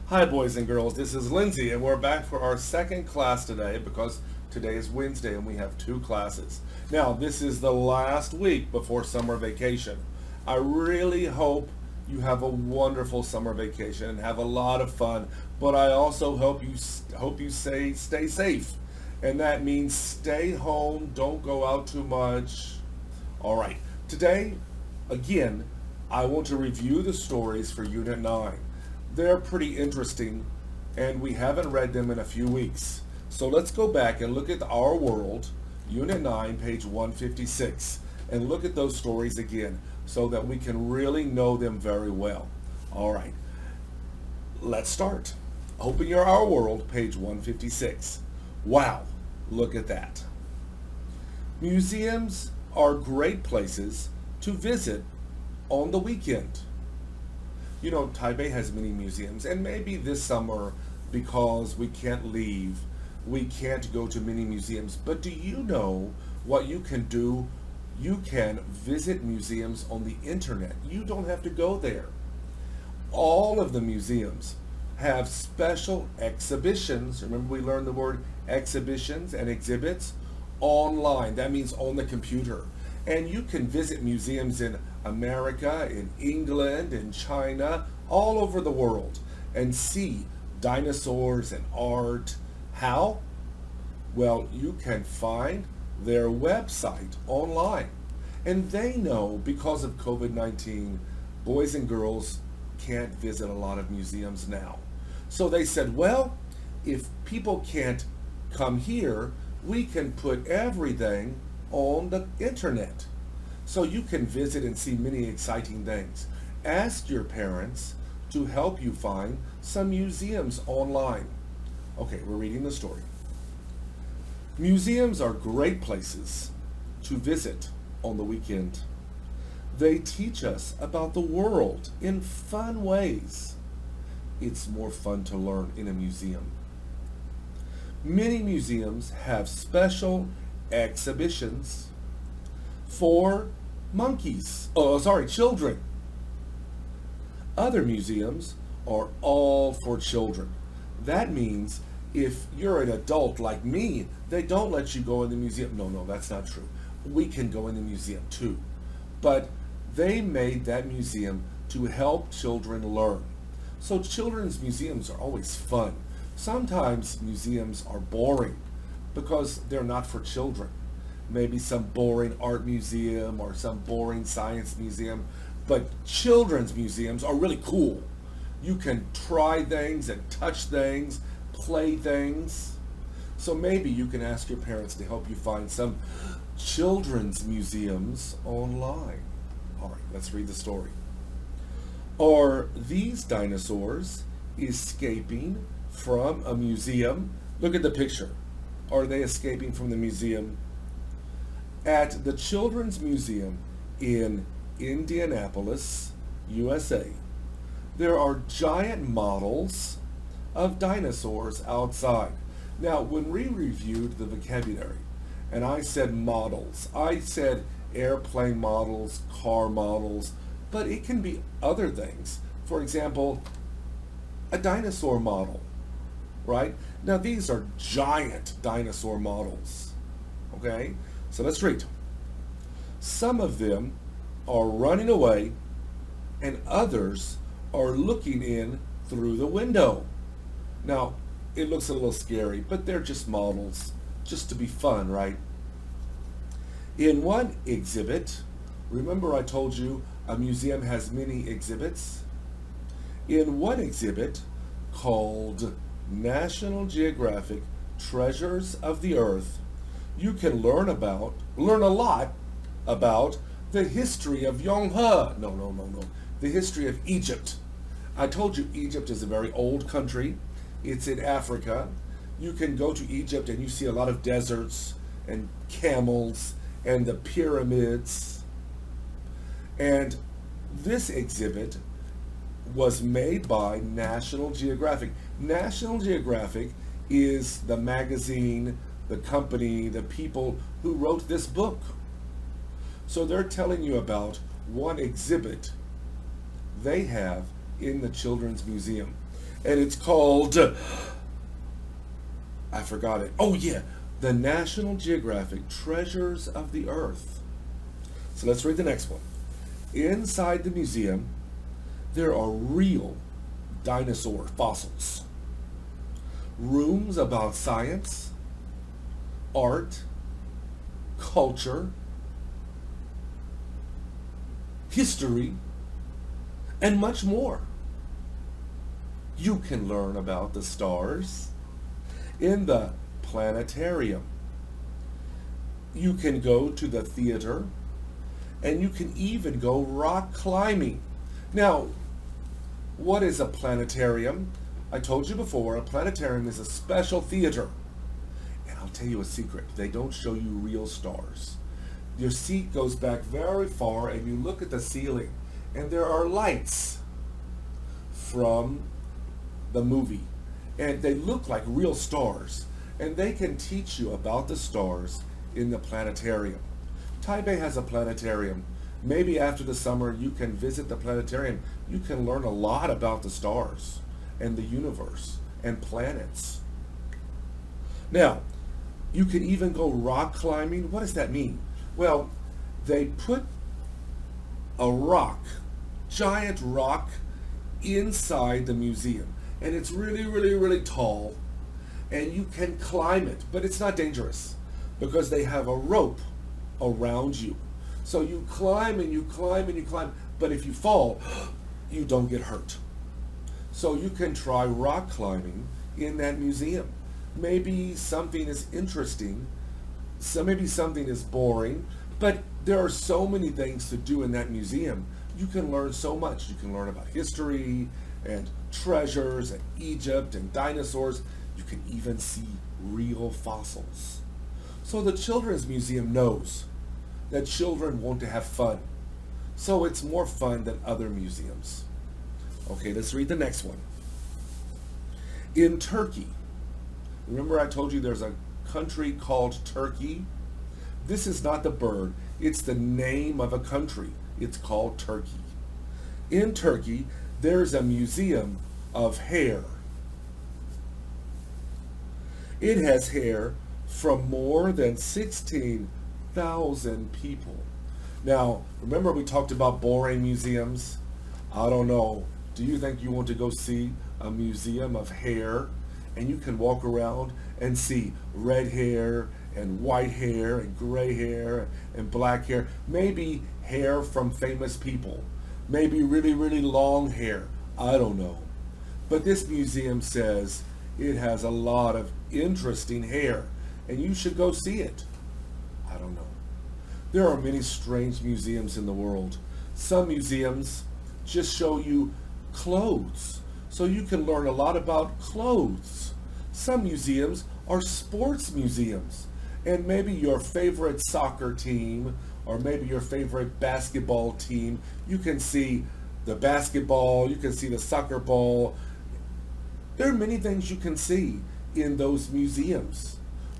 Hi, boys and girls. This is Lindsay, and we're back for our second class today because today is Wednesday and we have two classes. Now, this is the last week before summer vacation. I really hope you have a wonderful summer vacation and have a lot of fun, but I also hope you stay safe. And that means stay home, don't go out too much. All right. Today, again, I want to review the stories for Unit 9. They're pretty interesting, and we haven't read them in a few weeks. So let's go back and look at Our World, Unit 9, page 156, and look at those stories again so that we can really know them very well. All right, let's start. Open your Our World, page 156. Wow, look at that. Museums are great places to visit on the weekend. You know, Taipei has many museums, and maybe this summer, because we can't leave, we can't go to many museums. But do you know what you can do? You can visit museums on the internet. You don't have to go there. All of the museums have special exhibitions. Remember, we learned the word exhibitions and exhibits online. That means on the computer. And you can visit museums in America, in England, in China, all over the world, and see dinosaurs and art. How? Well, you can find their website online. And they know because of COVID-19, boys and girls can't visit a lot of museums now. So they said, well, if people can't come here, we can put everything on the internet. So you can visit and see many exciting things. Ask your parents to help you find some museums online. Okay, we're reading the story. Museums are great places to visit on the weekend. They teach us about the world in fun ways. It's more fun to learn in a museum. Many museums have special exhibitions for children. Other museums are all for children. That means if you're an adult like me, they don't let you go in the museum. No, that's not true. We can go in the museum too. But they made that museum to help children learn. So children's museums are always fun. Sometimes museums are boring because they're not for children. Maybe some boring art museum or some boring science museum. But children's museums are really cool. You can try things and touch things, play things. So maybe you can ask your parents to help you find some children's museums online. All right, let's read the story. Are these dinosaurs escaping from a museum? Look at the picture. Are they escaping from the museum? At the Children's Museum in Indianapolis, USA, there are giant models of dinosaurs outside. Now, when we reviewed the vocabulary, and I said models, I said airplane models, car models, but it can be other things. For example, a dinosaur model, right? Now, these are giant dinosaur models, okay? So let's read. Some of them are running away, and others are looking in through the window. Now, it looks a little scary, but they're just models, just to be fun, right? In one exhibit, remember I told you a museum has many exhibits? In one exhibit called National Geographic Treasures of the Earth, you can learn a lot about the history of Yonghua. No. The history of Egypt. I told you Egypt is a very old country. It's in Africa. You can go to Egypt and you see a lot of deserts and camels and the pyramids. And this exhibit was made by National Geographic. National Geographic is the magazine, the company, the people who wrote this book. So they're telling you about one exhibit they have in the Children's Museum. And it's called, I forgot it. Oh, yeah, the National Geographic Treasures of the Earth. So let's read the next one. Inside the museum, there are real dinosaur fossils, rooms about science, art, culture, history, and much more. You can learn about the stars in the planetarium. You can go to the theater, and you can even go rock climbing. Now, what is a planetarium? I told you before, a planetarium is a special theater. And I'll tell you a secret. They don't show you real stars. Your seat goes back very far and you look at the ceiling and there are lights from the movie. And they look like real stars. And they can teach you about the stars in the planetarium. Taipei has a planetarium. Maybe after the summer you can visit the planetarium. You can learn a lot about the stars and the universe and planets. Now, you can even go rock climbing. What does that mean? Well, they put a rock, giant rock, inside the museum. And it's really, really, really tall. And you can climb it, but it's not dangerous because they have a rope around you. So you climb and you climb and you climb, but if you fall, you don't get hurt. So you can try rock climbing in that museum. Maybe something is interesting, so maybe something is boring, but there are so many things to do in that museum. You can learn so much. You can learn about history and treasures and Egypt and dinosaurs. You can even see real fossils. So the Children's Museum knows that children want to have fun. So it's more fun than other museums. Okay, let's read the next one. In Turkey, remember I told you there's a country called Turkey? This is not the bird, it's the name of a country. It's called Turkey. In Turkey, there's a museum of hair. It has hair from more than 16,000 people. Now, remember we talked about boring museums? I don't know. Do you think you want to go see a museum of hair and you can walk around and see red hair and white hair and gray hair and black hair, maybe hair from famous people, maybe really, really long hair, I don't know. But this museum says it has a lot of interesting hair and you should go see it. I don't know. There are many strange museums in the world. Some museums just show you clothes, so you can learn a lot about clothes. Some museums are sports museums, and maybe your favorite soccer team or maybe your favorite basketball team, you can see the basketball, you can see the soccer ball. There are many things you can see in those museums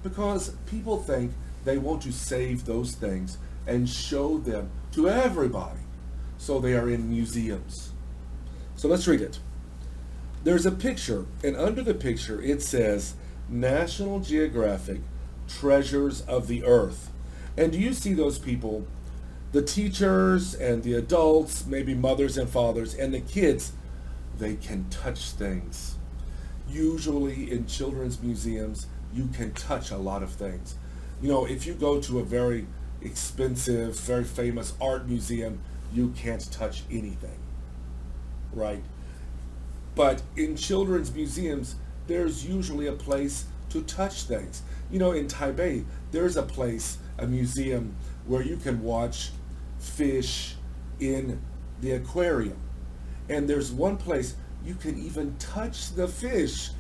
because people think they want to save those things and show them to everybody. So they are in museums. So let's read it. There's a picture, and under the picture it says National Geographic Treasures of the Earth. And do you see those people? The teachers and the adults, maybe mothers and fathers, and the kids, they can touch things. Usually in children's museums, you can touch a lot of things. You know, if you go to a very expensive, very famous art museum, you can't touch anything, right? But in children's museums, there's usually a place to touch things. You know, in Taipei, there's a place, a museum, where you can watch fish in the aquarium. And there's one place you can even touch the fish.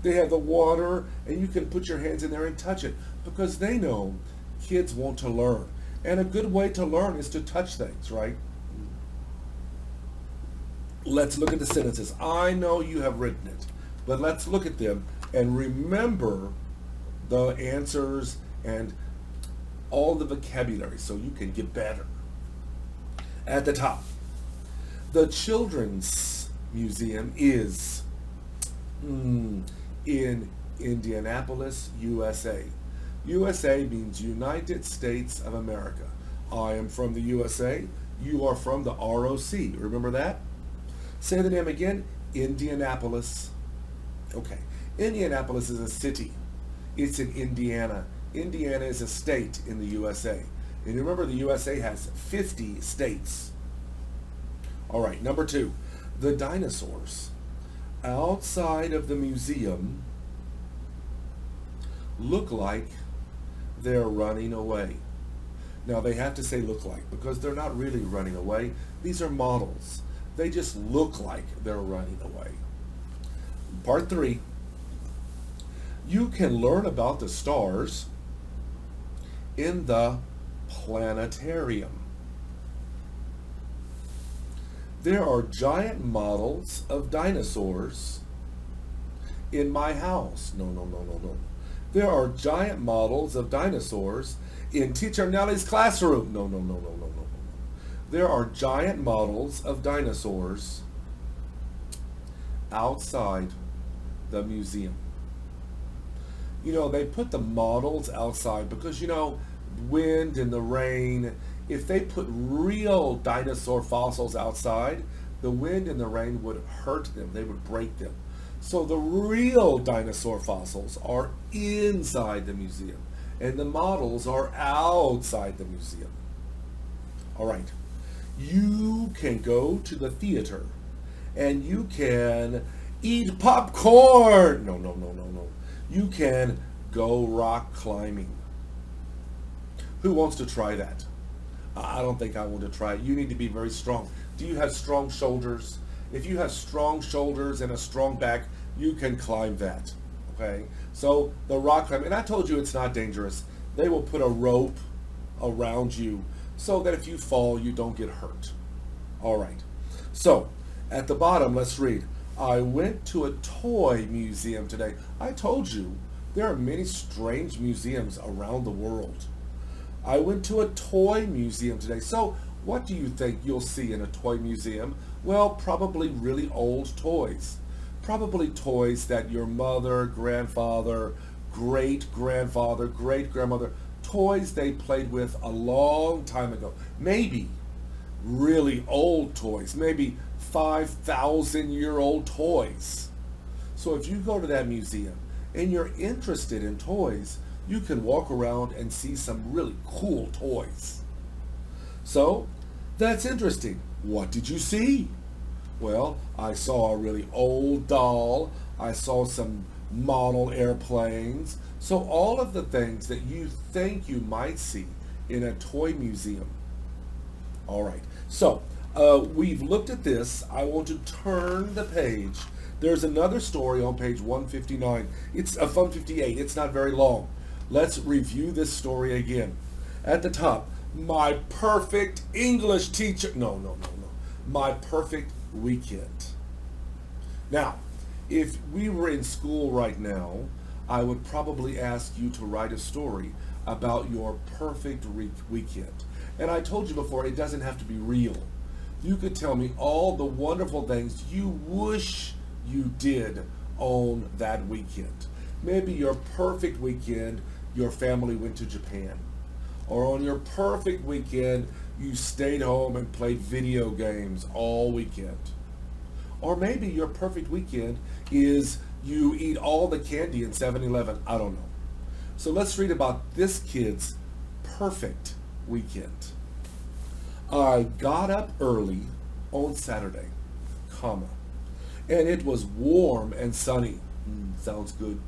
They have the water, and you can put your hands in there and touch it because they know kids want to learn. And a good way to learn is to touch things, right? Let's look at the sentences. I know you have written it, but let's look at them and remember the answers and all the vocabulary so you can get better. At the top, the Children's Museum is Mm, in Indianapolis, USA. USA means United States of America. I am from the USA. You are from the ROC. Remember that? Say the name again. Indianapolis. Okay. Indianapolis is a city. It's in Indiana. Indiana is a state in the USA. And remember, the USA has 50 states. All right, number two. The dinosaurs outside of the museum look like they're running away. Now, they have to say look like because they're not really running away. These are models. They just look like they're running away. Part three, you can learn about the stars in the planetarium. There are giant models of dinosaurs in my house. No, no, no, no, no. There are giant models of dinosaurs in Teacher Nellie's classroom. No, no, no, no, no, no, no. There are giant models of dinosaurs outside the museum. You know, they put the models outside because, you know, wind and the rain, if they put real dinosaur fossils outside, the wind and the rain would hurt them. They would break them. So the real dinosaur fossils are inside the museum, and the models are outside the museum. All right. You can go to the theater, and you can eat popcorn. No, no, no, no, no. You can go rock climbing. Who wants to try that? I don't think I want to try it. You need to be very strong. Do you have strong shoulders? If you have strong shoulders and a strong back, you can climb that. Okay? So the rock climbing, and I told you it's not dangerous. They will put a rope around you so that if you fall, you don't get hurt. All right. So at the bottom, let's read. I went to a toy museum today. I told you there are many strange museums around the world. I went to a toy museum today. So what do you think you'll see in a toy museum? Well, probably really old toys. Probably toys that your mother, grandfather, great-grandfather, great-grandmother, toys they played with a long time ago. Maybe really old toys, maybe 5,000-year-old toys. So if you go to that museum and you're interested in toys, you can walk around and see some really cool toys. So that's interesting. What did you see? Well, I saw a really old doll. I saw some model airplanes. So all of the things that you think you might see in a toy museum. All right. So we've looked at this. I want to turn the page. There's another story on page 159. It's 158. It's not very long. Let's review this story again. At the top, my perfect English teacher. No, no, no, no. My perfect weekend. Now, if we were in school right now, I would probably ask you to write a story about your perfect weekend. And I told you before, it doesn't have to be real. You could tell me all the wonderful things you wish you did on that weekend. Maybe your perfect weekend, your family went to Japan. Or on your perfect weekend, you stayed home and played video games all weekend. Or maybe your perfect weekend is you eat all the candy in 7-Eleven. I don't know. So let's read about this kid's perfect weekend. I got up early on Saturday, comma, and it was warm and sunny. Sounds good.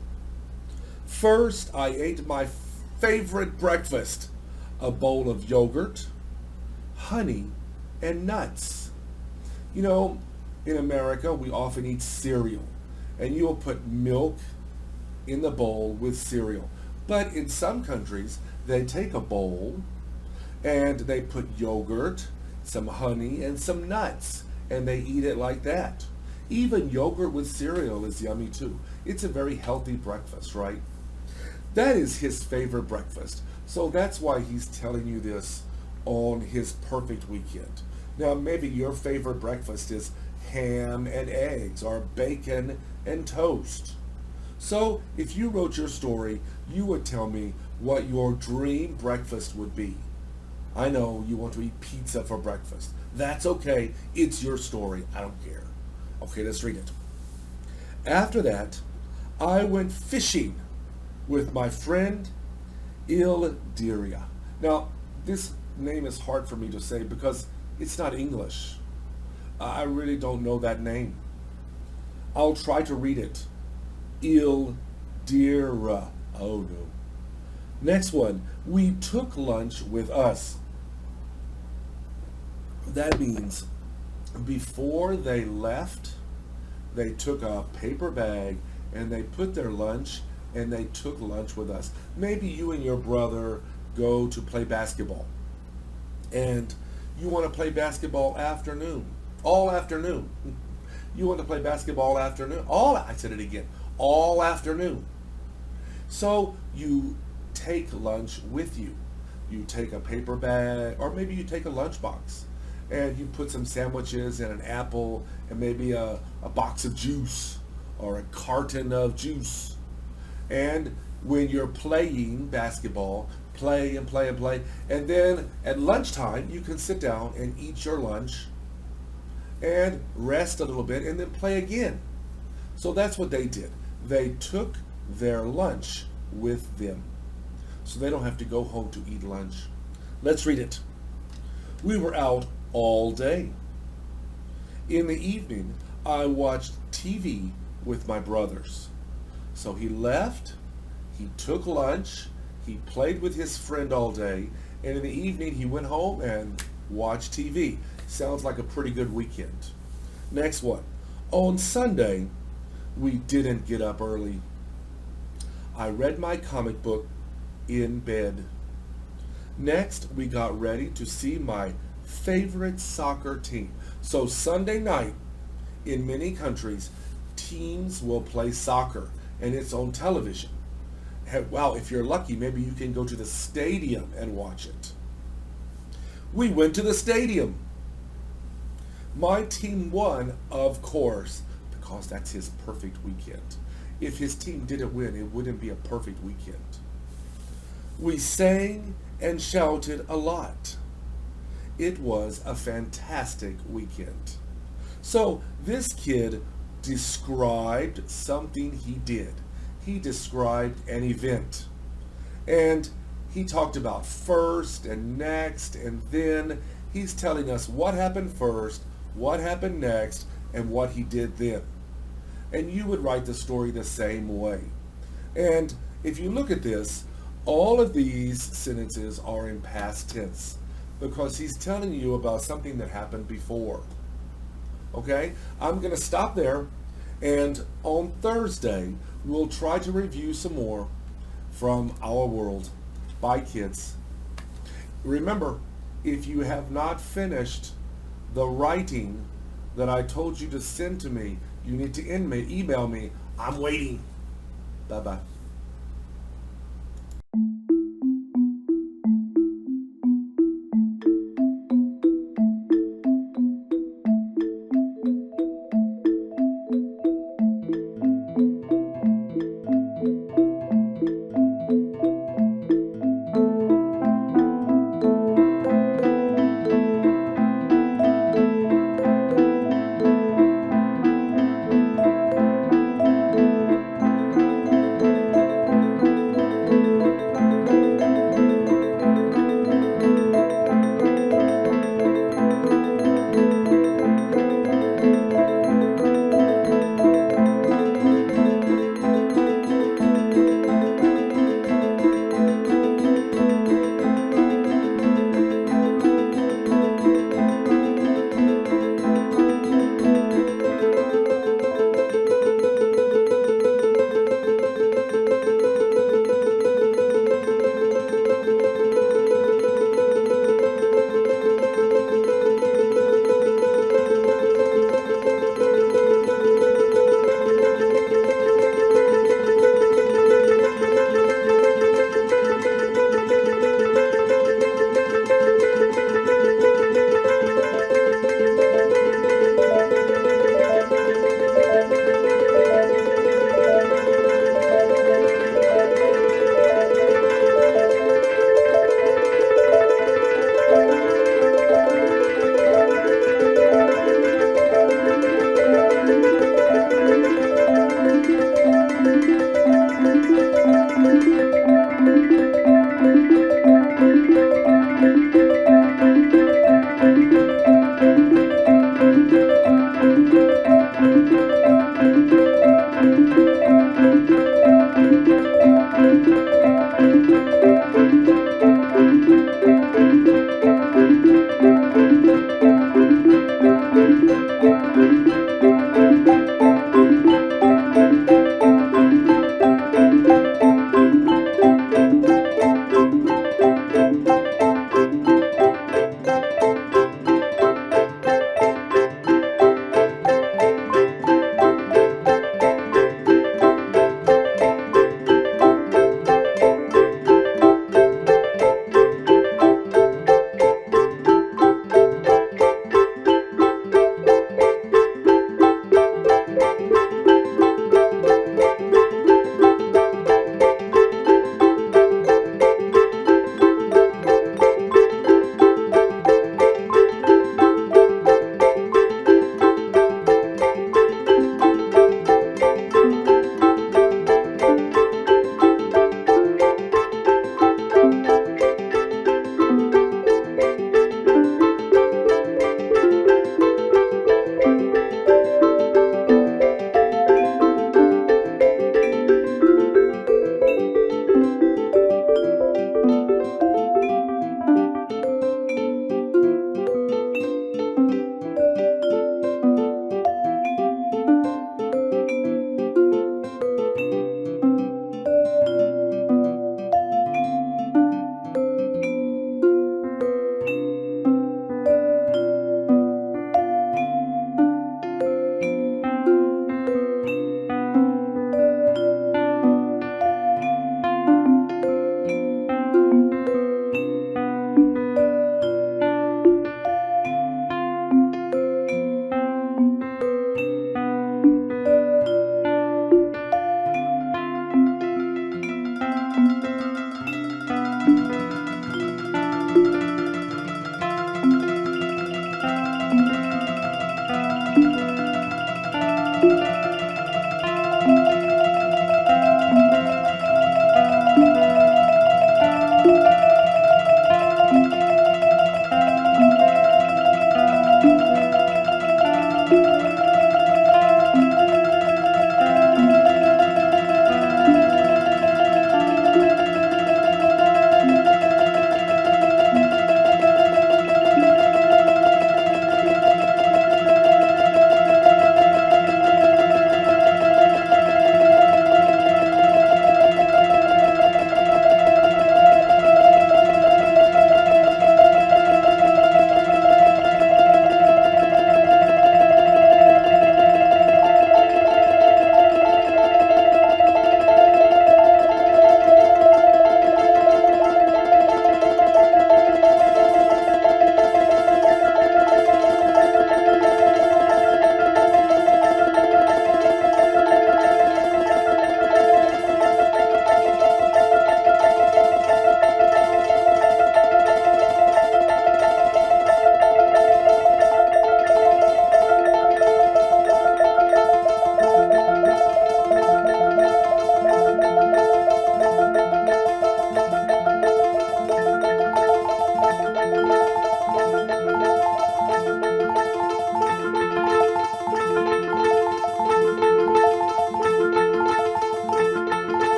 First, I ate my favorite breakfast, a bowl of yogurt, honey, and nuts. You know, in America, we often eat cereal, and you will put milk in the bowl with cereal. But in some countries, they take a bowl and they put yogurt, some honey, and some nuts, and they eat it like that. Even yogurt with cereal is yummy too. It's a very healthy breakfast, right? That is his favorite breakfast. So that's why he's telling you this on his perfect weekend. Now, maybe your favorite breakfast is ham and eggs or bacon and toast. So if you wrote your story, you would tell me what your dream breakfast would be. I know you want to eat pizza for breakfast. That's okay. It's your story. I don't care. Okay, let's read it. After that, I went fishing with my friend Ildiria. Now, this name is hard for me to say because it's not English. I really don't know that name. I'll try to read it. Ildira. Oh no. Next one. We took lunch with us. That means before they left, they took a paper bag and they put their lunch and they took lunch with us. Maybe you and your brother go to play basketball and you want to play basketball all afternoon. You want to play basketball afternoon. I said it again. All afternoon. So you take lunch with you. You take a paper bag, or maybe you take a lunchbox, and you put some sandwiches and an apple and maybe a box of juice or a carton of juice. And when you're playing basketball, play and play and play. And then at lunchtime, you can sit down and eat your lunch and rest a little bit and then play again. So that's what they did. They took their lunch with them, so they don't have to go home to eat lunch. Let's read it. We were out all day. In the evening, I watched TV with my brothers. So he left, he took lunch, he played with his friend all day, and in the evening he went home and watched TV. Sounds like a pretty good weekend. Next one. On Sunday, we didn't get up early. I read my comic book in bed. Next, we got ready to see my favorite soccer team. So Sunday night, in many countries, teams will play soccer, and it's on television. Wow, if you're lucky, maybe you can go to the stadium and watch it. We went to the stadium. My team won, of course, because that's his perfect weekend. If his team didn't win, it wouldn't be a perfect weekend. We sang and shouted a lot. It was a fantastic weekend. So this kid described something he did. He described an event. And he talked about first and next, and then he's telling us what happened first, what happened next, and what he did then. And you would write the story the same way. And if you look at this, all of these sentences are in past tense because he's telling you about something that happened before. Okay? I'm going to stop there, and on Thursday, we'll try to review some more from Our World. Bye, kids. Remember, if you have not finished the writing that I told you to send to me, you need to email me. I'm waiting. Bye-bye.